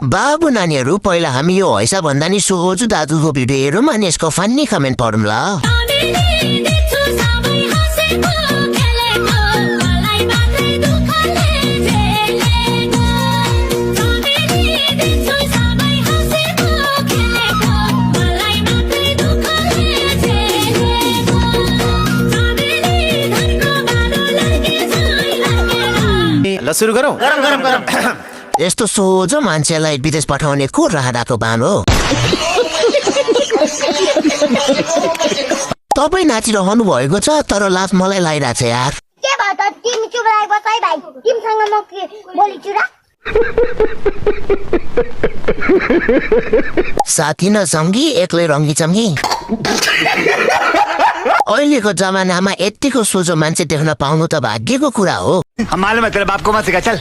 बाबु नानीहरू पहिला हामी यो हैसा भन्दा नि सोझो दाजुको भिडियो हेरौँ अनि यसको फन्नी कमेन्ट पढौँ ल। ल सुरु गरौँ। यस्तो सोझो मान्छेलाई विदेश पठाउने को राधाको बान हो? तपाईँ नाचिरहनु भएको छ तर लाज मलाई लागिरहेको छ यार। के भयो त तिमी चुप लाग बस है भाइ, तिमीसँग म के बोलिछु र? साथी न सँगी एक्लै रङ्गी चङ्गी। अहिलेको जमानामा यतिको सोझो मान्छे देख्न पाउनु त भाग्यको कुरा हो। हम मालूम है तेरे बाप को मत सिखा, चल।